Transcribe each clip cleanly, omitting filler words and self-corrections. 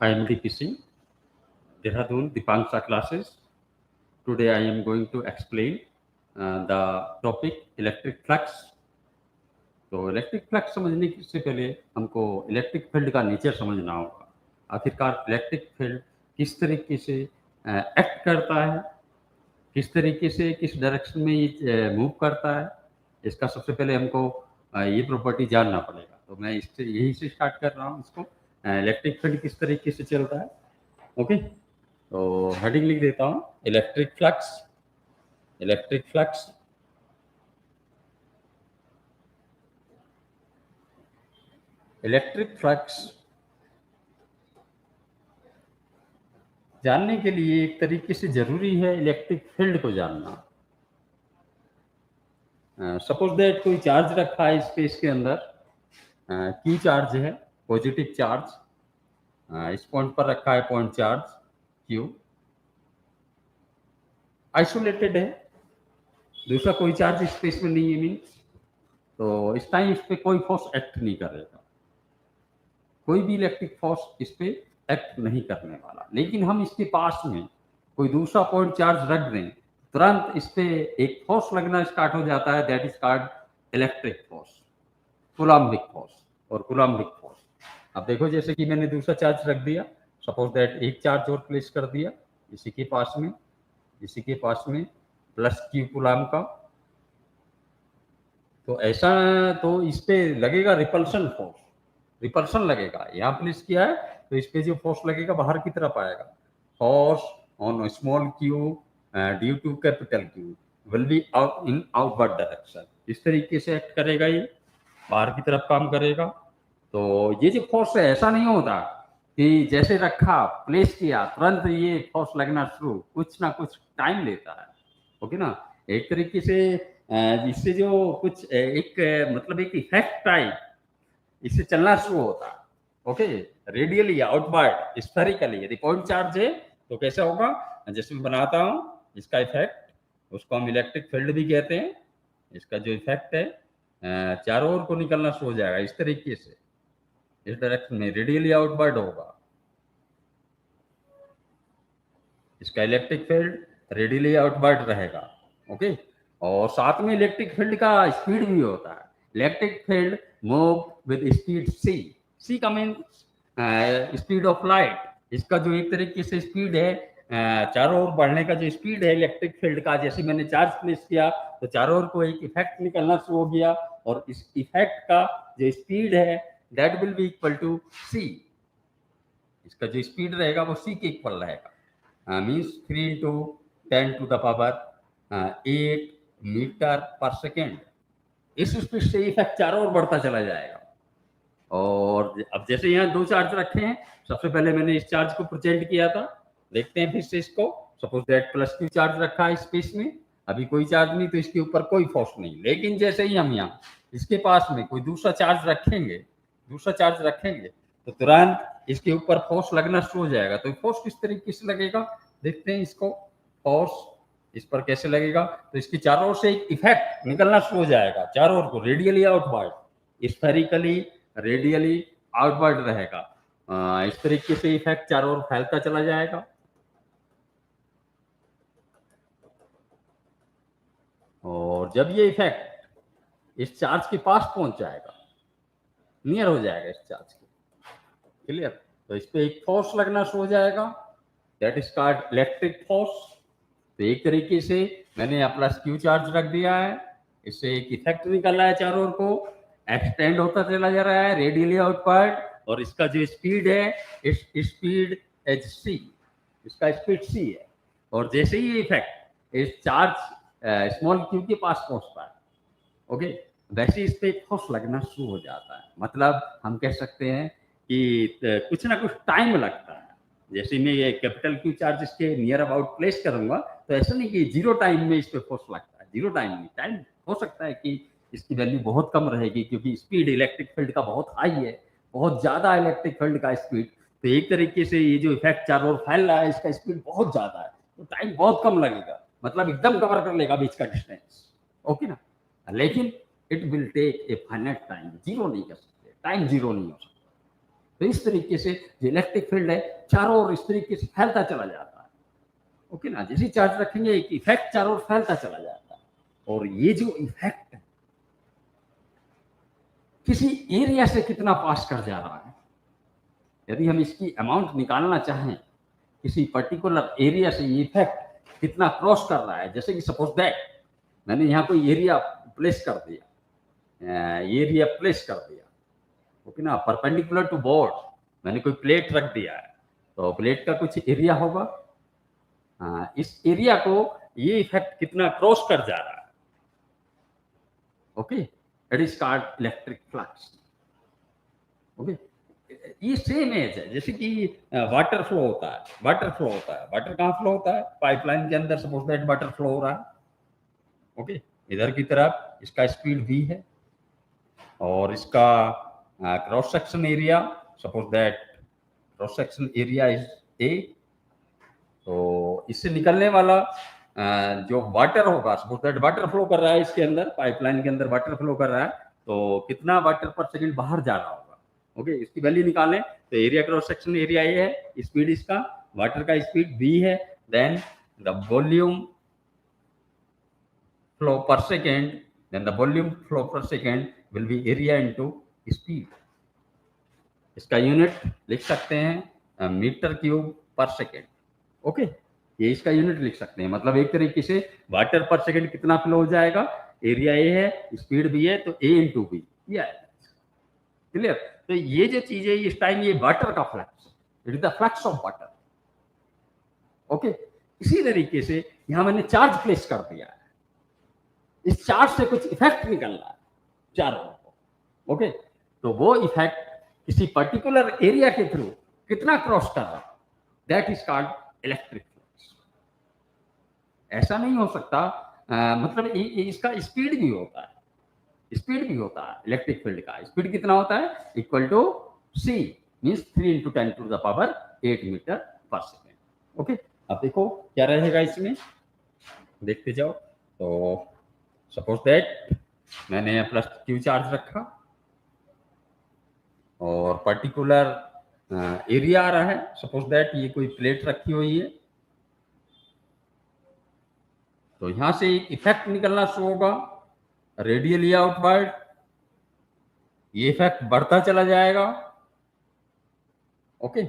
I am DP Singh, Dehradun, Dipansha classes. Today I am going to explain the topic electric flux. तो electric flux समझने से पहले हमको electric field का nature समझना होगा। आखिरकार इलेक्ट्रिक फील्ड किस तरीके से एक्ट करता है, किस तरीके से किस डायरेक्शन में ये मूव करता है, इसका सबसे पहले हमको ये प्रॉपर्टी जानना पड़ेगा। तो मैं इससे यही से स्टार्ट कर रहा हूँ इसको। इलेक्ट्रिक फील्ड किस तरीके से चलता है। ओके, तो हेडिंग लिख देता हूँ, electric flux. Electric flux electric flux जानने के लिए एक तरीके से जरूरी है इलेक्ट्रिक फील्ड को जानना। सपोज दैट कोई चार्ज रखा है स्पेस के अंदर, क्यू चार्ज है, पॉजिटिव चार्ज। इस पॉइंट पर रखा है पॉइंट चार्ज क्यू, आइसोलेटेड है, दूसरा कोई चार्ज स्पेस में नहीं है मीन्स। तो इस टाइम इस पे कोई फोर्स एक्ट नहीं करेगा, कोई भी इलेक्ट्रिक फोर्स इस पे एक्ट नहीं करने वाला। लेकिन हम इसके पास में कोई दूसरा पॉइंट चार्ज रख दें, तुरंत इस पे एक फोर्स लगना स्टार्ट हो जाता है, that is called electric force, Coulombic force और कूलम्बिक फोर्स। अब देखो, जैसे कि मैंने दूसरा चार्ज रख दिया, सपोज दैट एक चार्ज और प्लेस कर दिया इसी के पास में, इसी के पास में प्लस क्यू कूलम का, तो ऐसा तो इस पे लगेगा रिपल्शन फोर्स, रिपल्शन लगेगा। यहाँ प्लेस किया है तो इस पे जो फोर्स लगेगा बाहर की तरफ आएगा, force on small q due to capital q will be out in outward direction. इस तरीके से एक्ट करेगा, ये बाहर की तरफ काम करेगा। तो ये जो फोर्स है ऐसा नहीं होता कि जैसे रखा प्लेस किया तुरंत ये फोर्स लगना शुरू, कुछ ना कुछ टाइम लेता है। ओके ना, एक तरीके से इससे जो कुछ एक मतलब एक इफेक्ट टाइप इससे चलना शुरू होता है। ओके, रेडियली आउटवर्ड स्फेरिकली यदि पॉइंट चार्ज है तो कैसा होगा, जैसे मैं बनाता हूँ इसका इफेक्ट, उसको हम इलेक्ट्रिक फील्ड भी कहते हैं। इसका जो इफेक्ट है चारों ओर को निकलना शुरू हो जाएगा इस तरीके से, इस डायरेक्शन में रेडियली आउटवर्ड होगा इसका इलेक्ट्रिक फील्ड, रेडियली आउटवर्ड रहेगा। ओके, और साथ में इलेक्ट्रिक फील्ड का स्पीड भी होता है। Electric field move with speed C, C का मीन स्पीड ऑफ लाइट। इसका जो एक तरीके से स्पीड है चारों ओर बढ़ने का जो स्पीड है इलेक्ट्रिक फील्ड का, जैसे मैंने चार्ज प्लेस किया तो चारों ओर को एक इफेक्ट निकलना शुरू हो गया, और इस इफेक्ट का जो स्पीड है that will be equal to C. इसका जो स्पीड रहेगा वो सी के इक्वल रहेगा, मीन्स 3 इंटू 10⁻8 मीटर पर सेकेंड। इस स्पीड से इफेक्ट चारों ओर बढ़ता चला जाएगा। और अब जैसे यहाँ दो चार्ज रखे हैं, सबसे पहले मैंने इस चार्ज को प्रेजेंट किया था, देखते हैं फिर से इसको। Suppose that plus q charge रखा है स्पेस में, अभी कोई चार्ज नहीं तो इसके ऊपर कोई फोर्स नहीं। लेकिन जैसे ही हम यहाँ इसके पास में कोई दूसरा चार्ज रखेंगे, दूसरा चार्ज रखेंगे तो तुरंत इसके ऊपर फोर्स लगना शुरू हो जाएगा। तो फोर्स किस तरीके से लगेगा देखते हैं इसको। फोर्स इस पर कैसे लगेगा, तो इसके चारों ओर से एक इफेक्ट निकलना शुरू हो जाएगा, चारों ओर को radially outward, spherically radially outward रहेगा। इस तरीके से इफेक्ट चारों ओर फैलता चला जाएगा। और जब ये इफेक्ट इस चार्ज के पास पहुंच जाएगा, नियर हो जाएगा इस चार्ज के, क्लियर, तो इस पे एक फोर्स लगना शुरू हो जाएगा, that is called electric force. तो एक तरीके से मैंने अपना क्यू चार्ज रख दिया है, इससे एक इफेक्ट निकल रहा है चारों ओर को, एक्सटेंड होता चला जा रहा है रेडियली आउटवर्ड, और इसका जो स्पीड है इस स्पीड एच सी, इसका स्पीड सी है। और जैसे ही ये इफेक्ट इस चार्ज स्मॉल क्यू के पास पहुंचता है, ओके, वैसे इस पे फोर्स लगना शुरू हो जाता है। मतलब हम कह सकते हैं कि कुछ ना कुछ टाइम लगता है। जैसे मैं ये कैपिटल क्यू चार्ज इसके नियर अबाउट प्लेस करूंगा तो ऐसा नहीं कि जीरो टाइम में इस पे फोर्स लगता है, जीरो टाइम में। टाइम हो सकता है कि इसकी वैल्यू बहुत कम रहेगी, क्योंकि स्पीड इलेक्ट्रिक फील्ड का बहुत हाई है, बहुत ज्यादा इलेक्ट्रिक फील्ड का स्पीड। तो एक तरीके से ये जो इफेक्ट चारों ओर फैल रहा है इसका स्पीड बहुत ज्यादा है, तो टाइम बहुत कम लगेगा, मतलब एकदम कवर कर लेगा बीच का डिस्टेंस। ओके ना, लेकिन it will take a finite time, zero नहीं कर सकते, टाइम जीरो नहीं हो सकता। तो इस तरीके से जो इलेक्ट्रिक फील्ड है चारों ओर इस तरीके से फैलता चला जाता है। ओके ना, जैसे चार्ज रखेंगे एक इफेक्ट चारों ओर फैलता चला जाता है। और ये जो इफेक्ट किसी एरिया से कितना पास कर जा रहा है, यदि हम इसकी अमाउंट निकालना चाहें किसी पर्टिकुलर एरिया से ये इफेक्ट कितना क्रॉस कर रहा है, जैसे कि सपोज दैट मैंने यहाँ कोई एरिया प्लेस कर दिया, ओके ना, परपेंडिकुलर टू बोर्ड मैंने कोई प्लेट रख दिया है, तो प्लेट का कुछ एरिया होगा। इस एरिया को ये इफेक्ट कितना क्रॉस कर जा रहा है, okay, it is called electric flux. Okay, ये सेम एज है जैसे कि वाटर फ्लो होता है, वाटर कहाँ फ्लो होता है, पाइपलाइन के अंदर सपोज दैट वाटर फ्लो हो रहा है। ओके, इधर की तरफ इसका स्पीड v है और इसका cross section area suppose that cross section area is a। तो इससे निकलने वाला जो वाटर होगा, सपोज दैट वाटर फ्लो कर रहा है इसके अंदर, पाइपलाइन के अंदर वाटर फ्लो कर रहा है, तो कितना वाटर पर सेकंड बाहर जा रहा होगा। ओके, इसकी वैल्यू निकालें तो एरिया क्रॉस सेक्शन एरिया ये है, स्पीड इसका वाटर का स्पीड v है, देन द वॉल्यूम फ्लो पर second, then the volume flow per second will be area into speed। इसका यूनिट लिख सकते हैं metre cube per second. Okay, ये इसका यूनिट लिख सकते हैं, मतलब एक तरीके से वाटर पर सेकेंड कितना फ्लो हो जाएगा, एरिया ए है, स्पीड भी है, तो a इंटू बी, ये आएगा। क्लियर? तो ये जो चीज है इस टाइम ये वाटर का flux, it is the flux of water. Okay, इसी तरीके से यहां मैंने चार्ज प्लेस कर दिया है, इस चार्ज से कुछ इफेक्ट निकलना है चारों को। ओके, तो वो इफेक्ट किसी पर्टिकुलर एरिया के थ्रू कितना क्रॉस कर रहा है, that is called electric flux. ऐसा नहीं हो सकता, मतलब इसका स्पीड भी होता है, इलेक्ट्रिक फील्ड का स्पीड कितना होता है, equal to c means 3 × 10⁸ meter पर सेकेंड। ओके, अब देखो क्या रहेगा इसमें, देखते जाओ। तो सपोज दैट मैंने प्लस क्यू चार्ज रखा और पर्टिकुलर एरिया आ रहा है, सपोज दैट ये कोई प्लेट रखी हुई है, तो यहां से एक इफेक्ट निकलना शुरू होगा रेडियली आउटवर्ड, ये इफेक्ट बढ़ता चला जाएगा। ओके,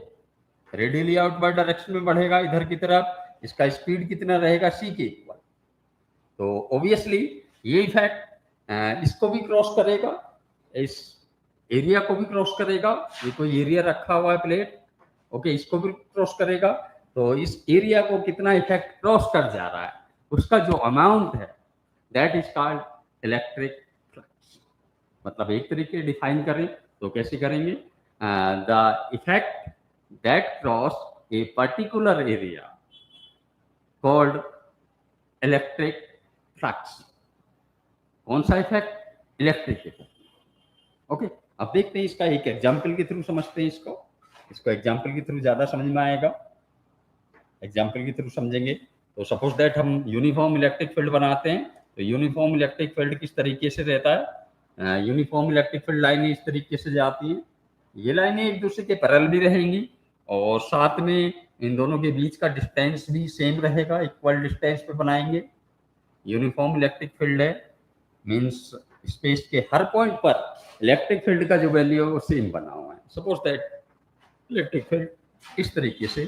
रेडियली आउटवर्ड डायरेक्शन में बढ़ेगा इधर की तरफ, इसका स्पीड कितना रहेगा c के इक्वल। तो ऑब्वियसली ये इफेक्ट इसको भी क्रॉस करेगा, इस एरिया को भी क्रॉस करेगा, ये कोई एरिया रखा हुआ है प्लेट, ओके, इसको भी क्रॉस करेगा। तो इस एरिया को कितना इफेक्ट क्रॉस कर जा रहा है, उसका जो अमाउंट है that is called electric flux. मतलब एक तरीके डिफाइन करें तो कैसे करेंगे, the effect that cross a particular area called electric flux. कौन सा इफेक्ट, इलेक्ट्रिक इफेक्ट। ओके, अब देखते हैं इसका एक एग्जाम्पल के थ्रू समझते हैं इसको एग्जाम्पल के थ्रू ज्यादा समझ में आएगा, एग्जाम्पल के थ्रू समझेंगे। तो सपोज दैट हम यूनिफॉर्म इलेक्ट्रिक फील्ड बनाते हैं, तो यूनिफॉर्म इलेक्ट्रिक फील्ड किस तरीके से रहता है, यूनिफॉर्म इलेक्ट्रिक फील्ड लाइनें इस तरीके से जाती हैं, ये लाइनें एक दूसरे के पैरेलल भी रहेंगी और साथ में इन दोनों के बीच का डिस्टेंस भी सेम रहेगा, इक्वल डिस्टेंस पे बनाएंगे। यूनिफॉर्म इलेक्ट्रिक फील्ड है मींस स्पेस के हर पॉइंट पर इलेक्ट्रिक फील्ड का जो वैल्यू है वो सेम बना हुआ है। सपोज दैट इलेक्ट्रिक फील्ड इस तरीके से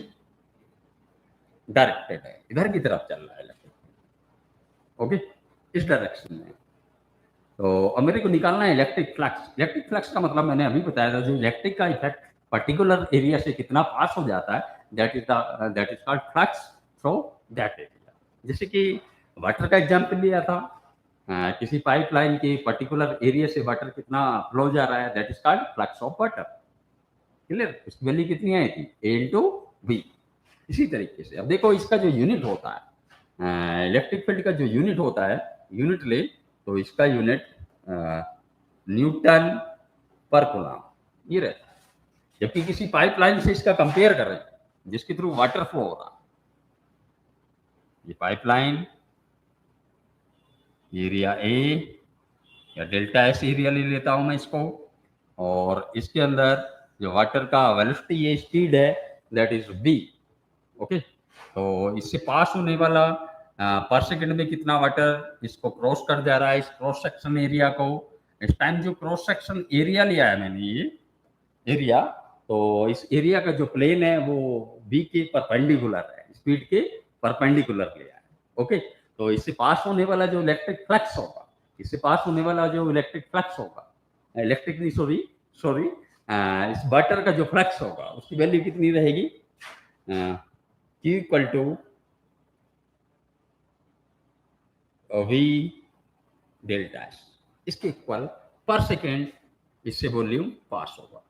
डायरेक्टेड है, इधर की तरफ चल रहा है इलेक्ट्रिक फील्ड, ओके, इस डायरेक्शन में। तो अब मेरे को निकालना है इलेक्ट्रिक फ्लक्स। इलेक्ट्रिक फ्लक्स का मतलब मैंने अभी बताया था, जो इलेक्ट्रिक का इफेक्ट पर्टिकुलर एरिया से कितना पास हो जाता है, that is called flux through that area. जैसे कि वाटर का एग्जांपल लिया था, किसी पाइपलाइन के पर्टिकुलर एरिया से वाटर कितना फ्लो जा रहा है, that is called flux of water. Clear? इसकी वैल्यू कितनी आई थी, a इंटू बी। इसी तरीके से अब देखो इसका जो यूनिट होता है, इलेक्ट्रिक फील्ड का जो यूनिट होता है, यूनिट ले तो इसका यूनिट न्यूटन पर कूलम ये रहता है। जबकि किसी पाइपलाइन से इसका कंपेयर करें जिसके थ्रू वाटर फ्लो हो रहा है, ये पाइपलाइन एरिया ए या डेल्टा एस एरिया ले लेता हूं मैं इसको, और इसके अंदर जो वाटर का वेलोसिटी ये स्पीड है दैट इज v। ओके, तो इससे पास होने वाला पर सेकंड में कितना वाटर इसको क्रॉस कर जा रहा है, इस क्रॉस सेक्शन एरिया को। इस टाइम जो क्रॉस सेक्शन एरिया लिया है मैंने, ये एरिया, तो इस एरिया का जो प्लेन है वो v के परपेंडिकुलर है, स्पीड के परपेंडिकुलर लिया है। ओके, तो इससे पास होने वाला जो इलेक्ट्रिक फ्लक्स होगा, इससे पास होने वाला जो इलेक्ट्रिक फ्लक्स होगा, इलेक्ट्रिक नहीं, सॉरी सॉरी, इस वाटर का जो फ्लक्स होगा उसकी वैल्यू कितनी रहेगी, Q equal to v delta s, इसके इक्वल पर सेकेंड इससे वॉल्यूम पास होगा,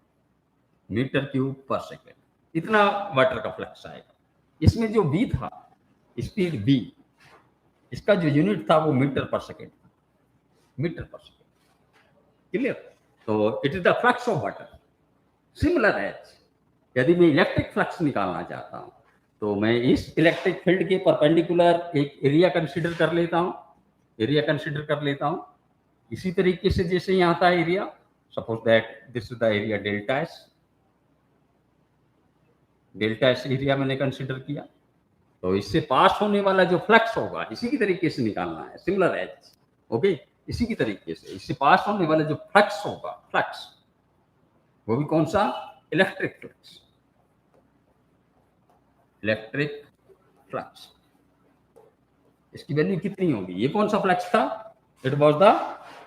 मीटर क्यूब पर सेकेंड, इतना वाटर का फ्लक्स आएगा। इसमें जो v था, स्पीड v, इसका जो यूनिट था वो मीटर पर सेकेंड था, मीटर पर सेकेंड। क्लियर? तो it is the flux of water. Similar as यदि मैं इलेक्ट्रिक फ्लक्स निकालना चाहता हूं तो मैं इस इलेक्ट्रिक फील्ड के परपेंडिकुलर एक एरिया कंसीडर कर लेता हूं, एरिया कंसीडर कर लेता हूं। इसी तरीके से जैसे यहाँ था area, suppose that this is the area delta S, delta S area मैंने कंसीडर किया, तो इससे पास होने वाला जो फ्लक्स होगा इसी की तरीके से निकालना है, सिमिलर एज। ओके, इसी की तरीके से इससे पास होने वाला जो फ्लक्स होगा, फ्लक्स, वो भी कौन सा, इलेक्ट्रिक फ्लक्स, इलेक्ट्रिक फ्लक्स। इसकी वैल्यू कितनी होगी, ये कौन सा फ्लक्स था, it was the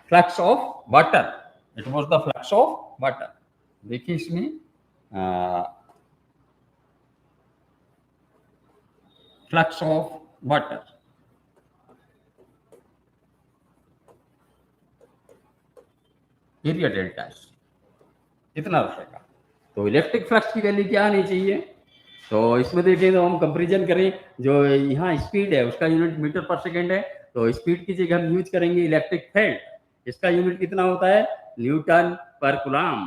flux of water, it was the flux of water. देखिए इसमें flux of water, area delta S इतना रहेगा। तो इलेक्ट्रिक फ्लक्स की वैल्यू क्या आनी चाहिए, तो इसमें देखें तो हम कंपैरिजन करें, जो यहाँ स्पीड है उसका यूनिट मीटर पर सेकेंड है, तो स्पीड की जगह हम यूज करेंगे इलेक्ट्रिक फील्ड, इसका यूनिट कितना होता है, न्यूटन पर कूलम।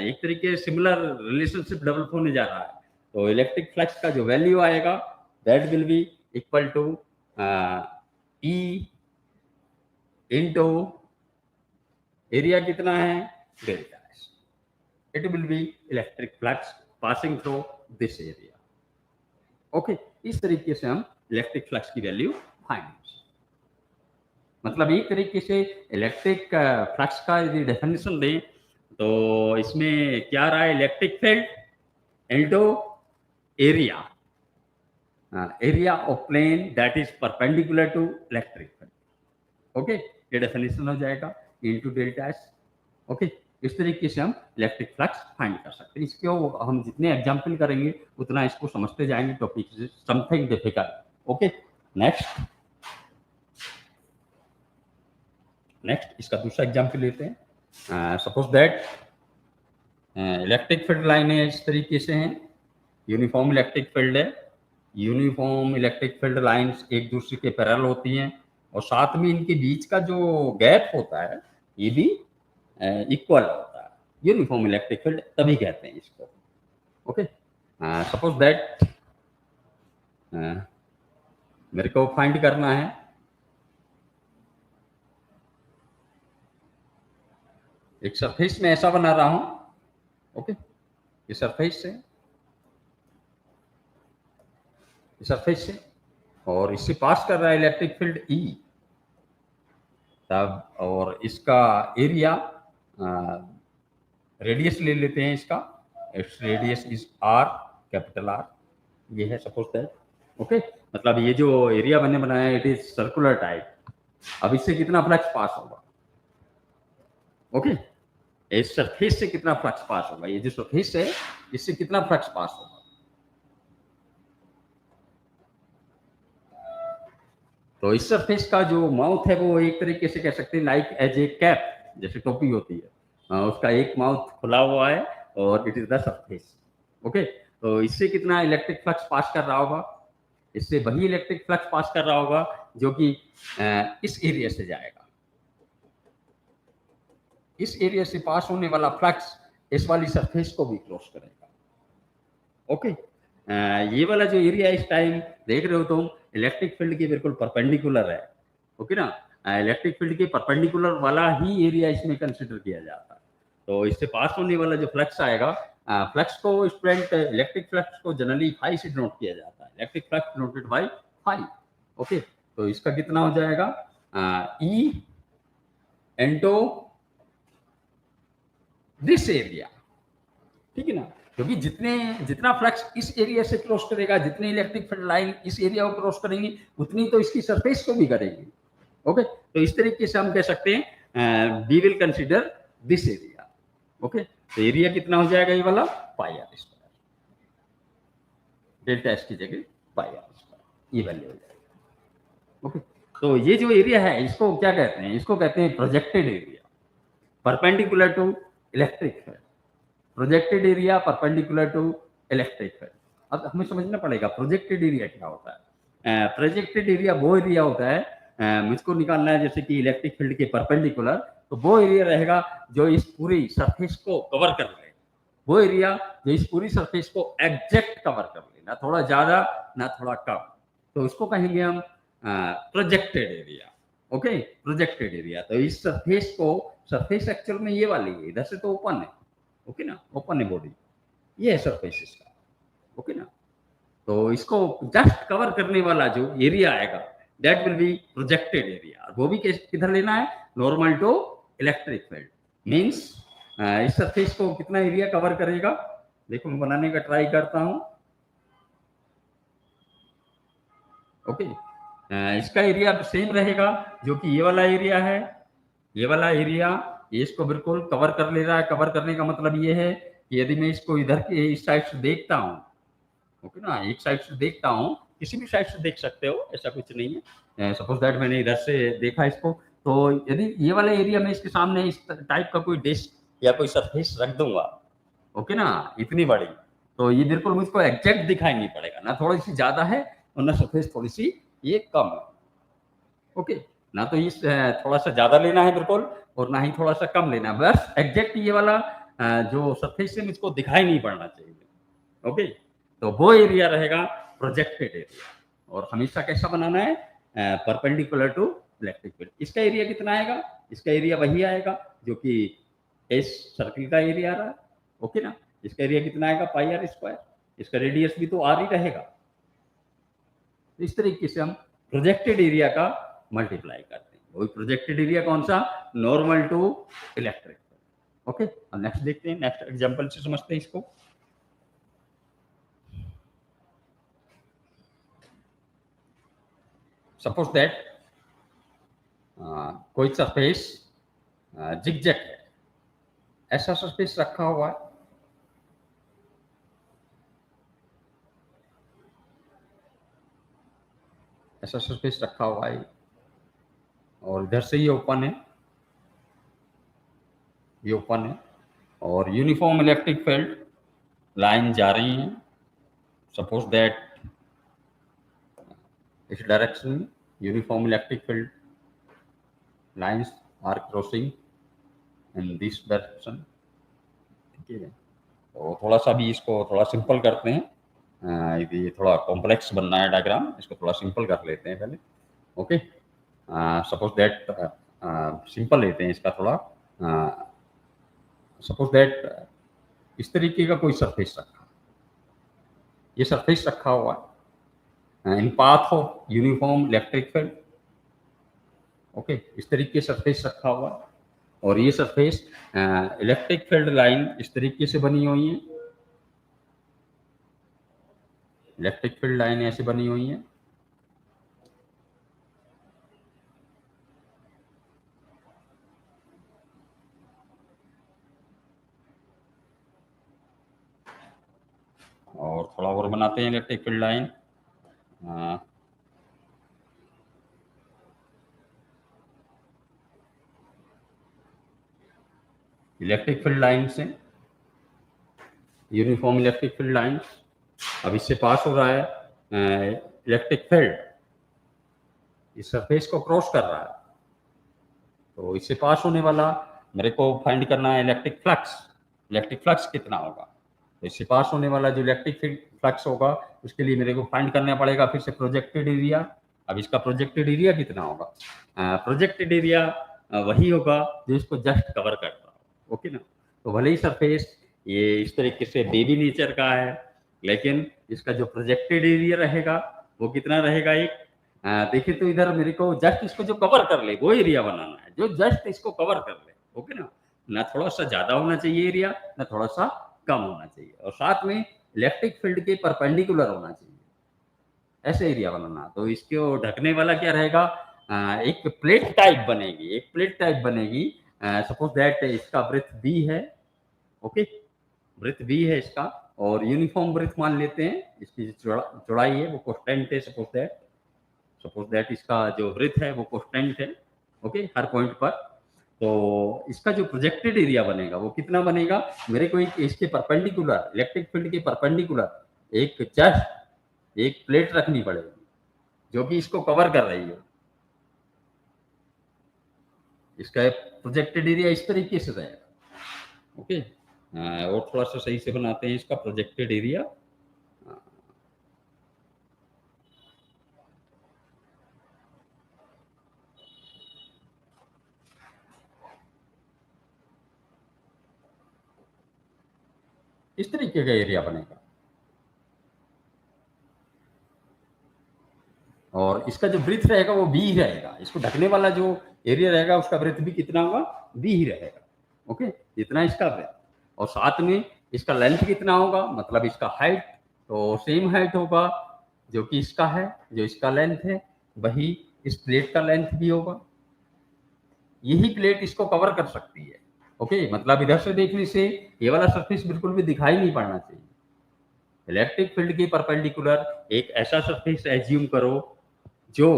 एक तरीके से सिमिलर रिलेशनशिप डेवलप होने जा रहा है। तो इलेक्ट्रिक फ्लक्स का जो वैल्यू आएगा that will be equal to E into area कितना है, delta S, it will be electric flux passing through this area. Okay, इस तरीके से हम इलेक्ट्रिक फ्लक्स की वैल्यू फाइंड कर सकते हैं। मतलब एक तरीके से इलेक्ट्रिक फ्लक्स का यदि डेफिनेशन दें तो इसमें क्या रहा है, electric field into area, area of plane that is perpendicular to electric field. Okay, ये डेफिनेशन हो जाएगा इनटू डेल्टा एस। ओके, इस तरीके से हम इलेक्ट्रिक फ्लक्स फाइंड कर सकते हैं। इसको हम जितने एग्जाम्पल करेंगे उतना इसको समझते जाएंगे, topic is something difficult. Okay, next इसका दूसरा एग्जाम्पल लेते हैं। सपोज दैट इलेक्ट्रिक फील्ड लाइनें इस तरीके से हैं, यूनिफॉर्म इलेक्ट्रिक फील्ड है, यूनिफॉर्म इलेक्ट्रिक फील्ड लाइंस एक दूसरे के पैरेलल होती हैं और साथ में इनके बीच का जो गैप होता है ये भी इक्वल होता है, यूनिफॉर्म इलेक्ट्रिक फील्ड तभी कहते हैं इसको। ओके, सपोज दैट मेरे को फाइंड करना है एक सरफेस में ऐसा बना रहा हूं। ओके, ये सरफेस से और इससे पास कर रहा है इलेक्ट्रिक फील्ड ई, तब और इसका एरिया रेडियस ले लेते हैं इसका, it's radius is R, capital R, ये है सपोज दैट। ओके, मतलब ये जो एरिया मैंने बनाया इट इज सर्कुलर टाइप। अब इससे कितना फ्लक्स पास होगा, ओके, इस सरफेस से कितना फ्लक्स पास होगा, ये जो सरफेस है इससे कितना फ्लक्स पास होगा। तो इस सरफेस का जो माउथ है वो एक तरीके से कह सकते हैं लाइक एज ए कैप, जैसे टोपी होती है, उसका एक माउथ खुला हुआ है और it is the surface. Okay, तो इससे कितना इलेक्ट्रिक फ्लक्स पास कर रहा होगा, इससे वही इलेक्ट्रिक फ्लक्स पास कर रहा होगा जो कि इस एरिया से जाएगा। इस एरिया से पास होने वाला फ्लक्स इस वाली सरफेस को भी क्रॉस करेगा। ओके, ये वाला जो एरिया इस टाइम देख रहे हो तुम, इलेक्ट्रिक फील्ड के बिल्कुल परपेंडिकुलर है। ओके ना, इलेक्ट्रिक फील्ड के परपेंडिकुलर वाला ही एरिया इसमें कंसिडर किया जाता है। तो इससे पास होने वाला जो फ्लक्स आएगा, फ्लक्स को स्टूडेंट, इलेक्ट्रिक फ्लक्स को जनरली फाई से डिनोट किया जाता है, electric flux denoted by phi. Okay, तो इसका कितना हो जाएगा, ई इनटू दिस एरिया, ठीक है ना, क्योंकि जितना फ्लक्स इस एरिया से क्रॉस करेगा, जितनी इलेक्ट्रिक फील्ड लाइन इस एरिया को क्रॉस करेंगी, उतनी तो इसकी सरफेस को भी करेगी। ओके, तो इस तरीके से हम कह सकते हैं we will consider this area. Okay, तो एरिया कितना हो जाएगा, ये वाला pi R square, delta S की जगह पाई आर स्क्वायर, ये वैल्यू हो जाएगा। ओके, तो ये जो एरिया है इसको क्या कहते हैं, इसको कहते हैं projected area perpendicular to electric field, projected area perpendicular to electric field. अब हमें समझना पड़ेगा प्रोजेक्टेड एरिया क्या होता है। प्रोजेक्टेड एरिया वो एरिया होता है, मुझको निकालना है जैसे कि इलेक्ट्रिक फील्ड के परपेंडिकुलर, तो वो एरिया रहेगा जो इस पूरी सरफेस को कवर कर ले, वो एरिया जो इस पूरी सरफेस को एग्जैक्ट कवर कर ले, ना थोड़ा ज्यादा ना थोड़ा कम, तो इसको कहेंगे हम projected area. Okay, projected area. तो इस सरफेस को, सरफेस एक्चुअल में ये वाली है, इधर से तो ओपन है, ओके ना, ओपन है बॉडी, ये है सरफेस इसका, ओके ना, तो इसको जस्ट कवर करने वाला जो एरिया आएगा that will be projected area. वो भी किधर लेना है, normal to electric field, means इस सरफेस को कितना एरिया कवर करेगा, देखो मैं बनाने का ट्राई करता हूं। ओके, इसका एरिया सेम रहेगा जो कि ये वाला एरिया है, ये वाला एरिया, ये इसको बिल्कुल कवर कर ले रहा है। कवर करने का मतलब ये है कि यदि मैं इसको इधर के इस साइड से देखता हूँ, ओके ना, एक साइड से देखता हूँ, किसी भी साइड से देख सकते हो, ऐसा कुछ नहीं है। सपोज दैट मैंने इधर से देखा इसको, तो यदि ये वाला एरिया में इसके सामने इस टाइप का कोई डिश या कोई सरफेस रख दूंगा, ओके ना, इतनी बड़ी, तो ये बिल्कुल मुझको एग्जैक्ट दिखाई नहीं पड़ेगा, ना थोड़ी सी ज्यादा है और ना सरफेस थोड़ी सी ये कम है। ओके, ना तो इस थोड़ा सा ज्यादा लेना है बिल्कुल और ना ही थोड़ा सा कम लेना है, बस एग्जैक्ट ये वाला जो सरफेस से मुझको दिखाई नहीं पड़ना चाहिए। ओके, तो वो एरिया रहेगा प्रोजेक्टेड एरिया, और हमेशा कैसा बनाना है, परपेंडिकुलर टू इलेक्ट्रिक फील्ड। इसका एरिया कितना आएगा, इसका एरिया वही आएगा जो कि इस सर्किल का एरिया आ रहा है, ओके ना, इसका एरिया कितना आएगा, पाई आर स्क्वायर, इसका रेडियस भी तो आर ही रहेगा। इस तरीके से हम प्रोजेक्टेड एरिया का मल्टीप्लाई करते हैं। वही प्रोजेक्टेड एरिया कौन सा, नॉर्मल टू इलेक्ट्रिक। ओके, अब नेक्स्ट देखते हैं, नेक्स्ट एग्जांपल से समझते हैं इसको। सपोज दैट कोई सरफेस जिगजैग है, ऐसा सरफेस रखा हुआ है, ऐसा सरफेस रखा हुआ है, और इधर से ये ओपन है, ये ओपन है, और यूनिफॉर्म इलेक्ट्रिक फील्ड लाइन जा रही है। सपोज दैट इस डायरेक्शन में uniform electric field lines are crossing in this direction, ठीक है। तो थोड़ा सा भी इसको थोड़ा सिंपल करते हैं, ये थोड़ा कॉम्प्लेक्स बनना है डायग्राम, इसको थोड़ा सिंपल कर लेते हैं पहले। ओके, सपोज दैट सिंपल लेते हैं इसका थोड़ा, सपोज दैट इस तरीके का कोई सरफेस रखा, ये सरफेस रखा हुआ है in path of uniform electric field. Okay, इस तरीके से सरफेस रखा हुआ है, और ये सरफेस इलेक्ट्रिक फील्ड लाइन इस तरीके से बनी हुई है, इलेक्ट्रिक फील्ड लाइन ऐसे बनी हुई है, और थोड़ा और बनाते हैं electric field line. Electric field line से यूनिफॉर्म इलेक्ट्रिक फील्ड लाइन, अब इससे पास हो रहा है इलेक्ट्रिक फील्ड, इस सरफेस को क्रॉस कर रहा है, तो इससे पास होने वाला मेरे को फाइंड करना है इलेक्ट्रिक फ्लक्स। इलेक्ट्रिक फ्लक्स कितना होगा, तो इससे पास होने वाला जो इलेक्ट्रिक फ्लक्स होगा उसके लिए मेरे को फाइंड करना पड़ेगा फिर से प्रोजेक्टेड एरिया। अब इसका प्रोजेक्टेड एरिया कितना होगा, प्रोजेक्टेड एरिया वही होगा जो इसको जस्ट कवर करता है, ओके ना। तो भले ही सरफेस ये इस तरीके से बेबी नेचर का है, लेकिन इसका जो प्रोजेक्टेड एरिया रहेगा वो कितना रहेगा? एक देखिए तो इधर मेरे को जस्ट इसको जो कवर कर ले वो एरिया बनाना है, जो जस्ट इसको कवर कर ले, ओके ना? ना थोड़ा सा ज्यादा होना चाहिए एरिया, ना थोड़ा सा कम होना चाहिए, और साथ में इलेक्ट्रिक फील्ड के परपेंडिकुलर होना चाहिए, ऐसे एरिया बनाना। तो इसको ढकने वाला क्या रहेगा? एक प्लेट टाइप बनेगी, एक प्लेट टाइप बनेगी। सपोज दैट इसका ब्रेथ बी है, ओके, ब्रेथ बी है इसका, और यूनिफॉर्म ब्रेथ मान लेते हैं। इसकी जो चौड़ाई है वो कांस्टेंट है, सपोज दैट इसका जो ब्रेथ है वो कांस्टेंट है, ओके, हर पॉइंट पर। तो इसका जो प्रोजेक्टेड एरिया बनेगा वो कितना बनेगा? मेरे को एक इसके परपेंडिकुलर, इलेक्ट्रिक फील्ड के परपेंडिकुलर एक जस्ट एक प्लेट रखनी पड़ेगी जो कि इसको कवर कर रही हो। इसका प्रोजेक्टेड एरिया इस तरीके से रहेगा, ओके। और थोड़ा सा सही से बनाते हैं इसका प्रोजेक्टेड एरिया। इस तरीके का एरिया बनेगा, और इसका जो ब्रीथ रहेगा वो बी ही रहेगा। इसको ढकने वाला जो एरिया रहेगा उसका ब्रीथ भी कितना होगा? बी ही रहेगा, ओके, इतना इसका ब्रीथ। और साथ में इसका लेंथ कितना होगा? मतलब इसका हाइट तो सेम हाइट होगा जो कि इसका है, जो इसका लेंथ है वही इस प्लेट का लेंथ भी होगा। यही प्लेट इसको कवर कर सकती है, ओके। मतलब इधर से देखने से ये वाला सरफेस बिल्कुल भी दिखाई नहीं पड़ना चाहिए। इलेक्ट्रिक फील्ड के परपेंडिकुलर एक ऐसा सरफेस एज्यूम करो जो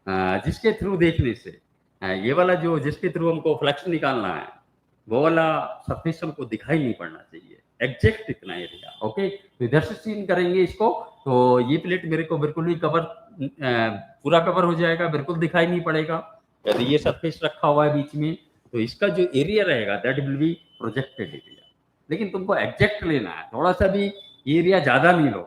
जिसके थ्रू देखने से ये वाला जो जिसके थ्रू हमको फ्लक्स निकालना है वो वाला सरफेस हमको दिखाई नहीं पड़ना चाहिए, एग्जैक्ट इतना एरिया, ओके। तो इधर से सीन करेंगे इसको, तो ये प्लेट मेरे को बिल्कुल भी कवर पूरा कवर हो जाएगा, बिल्कुल दिखाई नहीं पड़ेगा। यदि ये सरफेस रखा हुआ है बीच में तो इसका जो एरिया रहेगा that will be projected area. लेकिन तुमको एग्जैक्ट लेना है, थोड़ा सा भी एरिया ज्यादा नहीं लो,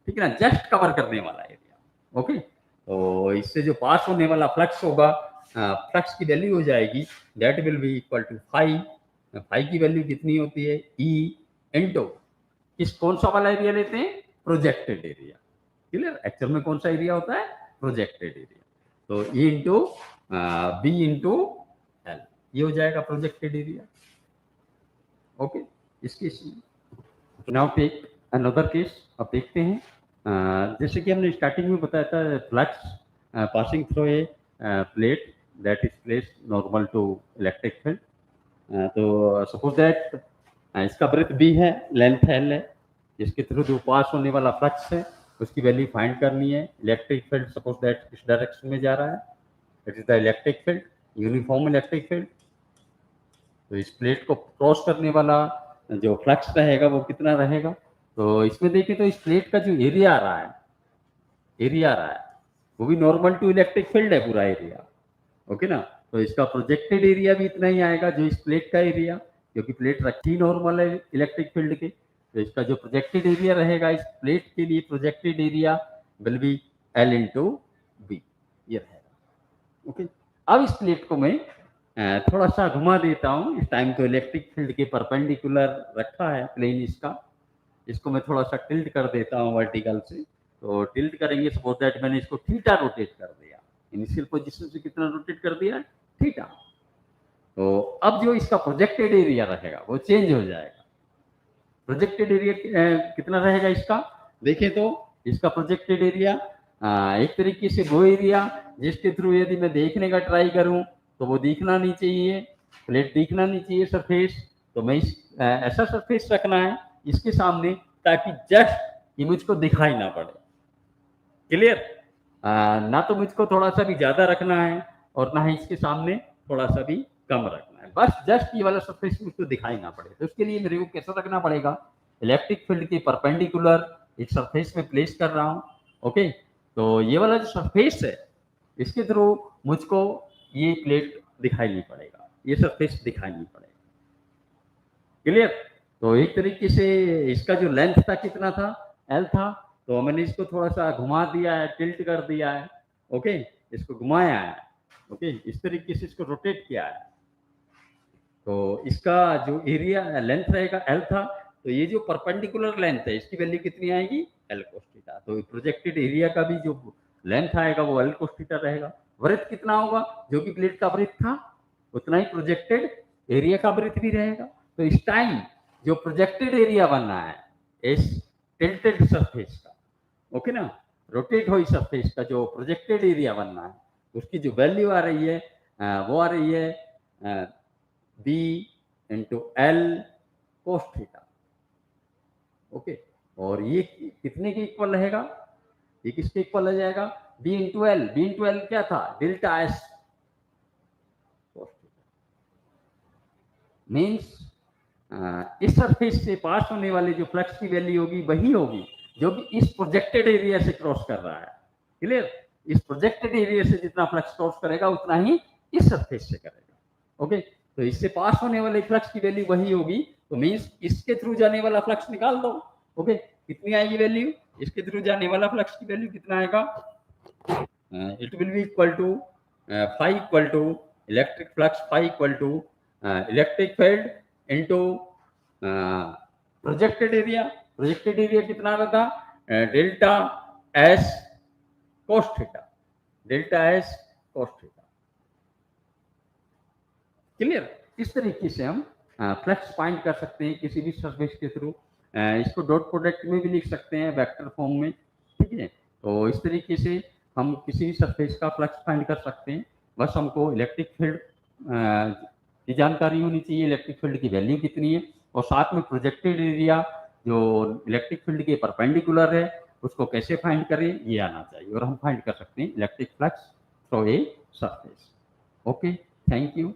ठीक है ना, जस्ट कवर करने वाला एरिया, ओके। तो इससे जो पास होने वाला फ्लक्स होगा, फ्लक्स की वैल्यू हो जाएगी that will be equal to phi. Phi की वैल्यू कितनी होती है? ई इंटू किस कौन सा वाला एरिया लेते हैं? Projected area, clear? एक्चुअल में कौन सा एरिया होता है? Projected area. तो E into B into L, ये हो जाएगा प्रोजेक्टेड एरिया, ओके। इसकी नाउ टेक अनदर केस। अब देखते हैं जैसे कि हमने स्टार्टिंग में बताया था, flux passing through a plate that is placed normal to electric field. तो सपोज दैट इसका ब्रेथ बी है, लेंथ एल है, जिसके थ्रू जो पास होने वाला फ्लक्स है उसकी वैल्यू फाइंड करनी है। इलेक्ट्रिक फील्ड सपोज दैट इस डायरेक्शन में जा रहा है, it is the electric field, uniform electric field. तो इस प्लेट को क्रॉस करने वाला जो फ्लक्स रहेगा वो कितना रहेगा? तो इसमें देखिए तो इस प्लेट का जो एरिया आ रहा है, वो भी नॉर्मल टू इलेक्ट्रिक फील्ड है पूरा एरिया, ओके ना। तो इसका प्रोजेक्टेड एरिया भी इतना ही आएगा जो इस प्लेट का एरिया, क्योंकि प्लेट रखी नॉर्मल है इलेक्ट्रिक फील्ड के। तो इसका जो प्रोजेक्टेड एरिया रहेगा इस प्लेट के लिए, projected area will be L into B, ये रहेगा, ओके। अब इस प्लेट को मैं थोड़ा सा घुमा देता हूँ। इस टाइम तो इलेक्ट्रिक फील्ड के परपेंडिकुलर रखा है प्लेन इसका, इसको मैं थोड़ा सा टिल्ट कर देता हूँ वर्टिकल से। तो टिल्ट करेंगे, सपोज दैट मैंने इसको थीटा रोटेट कर दिया, इनिशियल पोजीशन से कितना रोटेट कर दिया? थीटा। तो अब जो इसका प्रोजेक्टेड एरिया रहेगा वो चेंज हो जाएगा। प्रोजेक्टेड एरिया कितना रहेगा इसका? देखें तो इसका प्रोजेक्टेड एरिया एक तरीके से वो एरिया जिसके थ्रू यदि मैं देखने का ट्राई करूं तो वो दिखना नहीं चाहिए, प्लेट दिखना नहीं चाहिए सरफेस। तो मैं ऐसा सरफेस रखना है इसके सामने ताकि जस्ट ये मुझको दिखाई ना पड़े, क्लियर? ना तो मुझको थोड़ा सा भी ज्यादा रखना है और ना ही इसके सामने थोड़ा सा भी कम रखना है, बस जस्ट ये वाला सरफेस मुझको दिखाई ना पड़े। तो उसके लिए मेरे को कैसा रखना पड़ेगा? इलेक्ट्रिक फील्ड के परपेंडिकुलर एक सरफेस में प्लेस कर रहा हूँ, ओके। तो ये वाला जो सरफेस है इसके थ्रू मुझको ये प्लेट दिखाई नहीं पड़ेगा, ये सरफेस दिखाई नहीं पड़ेगा, क्लियर? तो एक तरीके से इसका जो लेंथ था कितना था? एल था। तो मैंने इसको थोड़ा सा घुमा दिया है, टिल्ट कर दिया है, ओके, इसको घुमाया है, ओके, इस तरीके से इसको रोटेट किया है। तो इसका जो एरिया लेंथ रहेगा एल था, तो ये जो परपेंडिकुलर लेंथ है इसकी वैल्यू कितनी आएगी, एल कोस थीटा। तो प्रोजेक्टेड एरिया का भी जो लेंथ आएगा वो एल कोस थीटा रहेगा। वृत्त कितना होगा, जो कि प्लेट का वृत्त था उतना ही प्रोजेक्टेड एरिया का वृत्त भी रहेगा। तो इस टाइम जो प्रोजेक्टेड एरिया बनना है इस टिल्टेड सरफेस का, ओके ना, रोटेट हुई सरफेस का जो प्रोजेक्टेड एरिया बनना है उसकी जो वैल्यू आ रही है वो आ रही है B into L cos theta. Okay, और ये कितने के इक्वल रहेगा, ये किसके इक्वल हो जाएगा, B into L. B into L क्या था, delta S cos theta. Means इस सरफेस से पास होने वाली जो फ्लक्स की वैल्यू होगी वही होगी जो कि इस प्रोजेक्टेड एरिया से क्रॉस कर रहा है। क्लियर, इस प्रोजेक्टेड एरिया से जितना फ्लक्स क्रॉस करेगा उतना ही इस सरफेस से करेगा। ओके, तो इससे पास होने वाले फ्लक्स की वैल्यू वही होगी, तो मीन्स इसके थ्रू जाने वाला फ्लक्स निकाल दो। ओके, कितनी आएगी वैल्यू, इसके थ्रू जाने वाला फ्लक्स की वैल्यू कितना आएगा, it will be equal to phi equal to electric flux phi equal to electric field into projected area. Projected area कितना होगा, delta S cos theta, delta S cos theta. Clear, इस तरीके से हम flux find कर सकते हैं किसी भी सरफेस के थ्रू। इसको डॉट प्रोडक्ट में भी लिख सकते हैं वेक्टर फॉर्म में, ठीक है। तो इस तरीके से हम किसी भी सरफेस का फ्लक्स फाइंड कर सकते हैं। बस हमको इलेक्ट्रिक फील्ड की जानकारी होनी चाहिए, इलेक्ट्रिक फील्ड की वैल्यू कितनी है, और साथ में प्रोजेक्टेड एरिया जो इलेक्ट्रिक फील्ड के परपेंडिकुलर है उसको कैसे फाइंड करें ये आना चाहिए, और हम फाइंड कर सकते हैं electric flux through a surface. Okay, thank you.